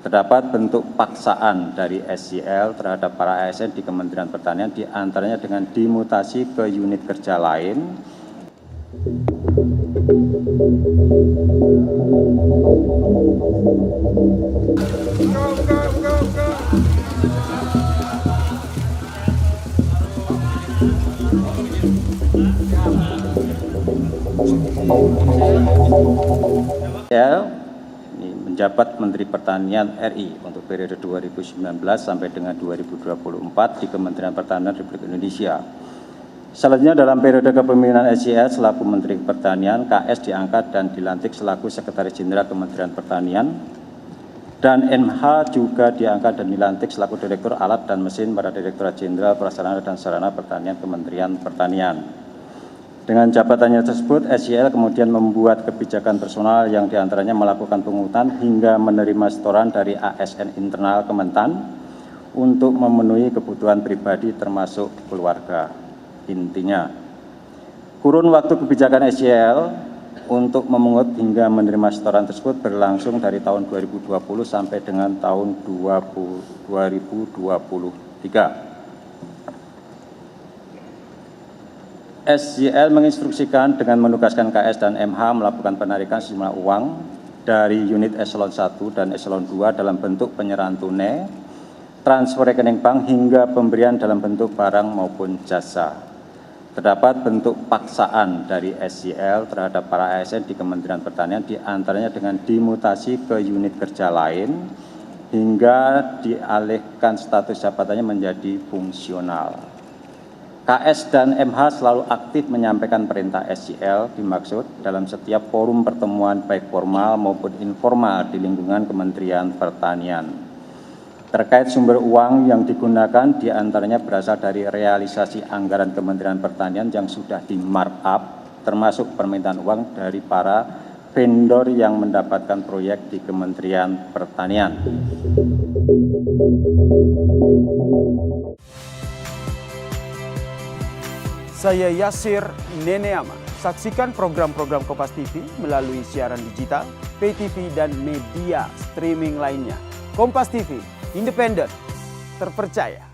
Terdapat bentuk paksaan dari SYL terhadap para ASN di Kementerian Pertanian, diantaranya dengan dimutasi ke unit kerja lain. Menjabat Menteri Pertanian RI untuk periode 2019 sampai dengan 2024 di Kementerian Pertanian Republik Indonesia. Selanjutnya dalam periode kepemimpinan SYL selaku Menteri Pertanian, KS diangkat dan dilantik selaku Sekretaris Jenderal Kementerian Pertanian, dan MH juga diangkat dan dilantik selaku Direktur Alat dan Mesin pada Direktorat Jenderal Prasarana dan Sarana Pertanian Kementerian Pertanian. Dengan jabatannya tersebut, SYL kemudian membuat kebijakan personal yang diantaranya melakukan pungutan hingga menerima setoran dari ASN internal Kementan untuk memenuhi kebutuhan pribadi termasuk keluarga. Intinya, kurun waktu kebijakan SYL untuk memungut hingga menerima setoran tersebut berlangsung dari tahun 2020 sampai dengan tahun 2023. SYL menginstruksikan dengan menugaskan KS dan MH melakukan penarikan sejumlah uang dari unit eselon 1 dan eselon 2 dalam bentuk penyerahan tunai, transfer rekening bank hingga pemberian dalam bentuk barang maupun jasa. Terdapat bentuk paksaan dari SYL terhadap para ASN di Kementerian Pertanian, diantaranya dengan dimutasi ke unit kerja lain hingga dialihkan status jabatannya menjadi fungsional. KS dan MH selalu aktif menyampaikan perintah SYL dimaksud dalam setiap forum pertemuan baik formal maupun informal di lingkungan Kementerian Pertanian. Terkait sumber uang yang digunakan diantaranya berasal dari realisasi anggaran Kementerian Pertanian yang sudah di markup, termasuk permintaan uang dari para vendor yang mendapatkan proyek di Kementerian Pertanian. Saya Yasir Neneama. Saksikan program-program Kompas TV melalui siaran digital, pay TV, dan media streaming lainnya. Kompas TV, independen, terpercaya.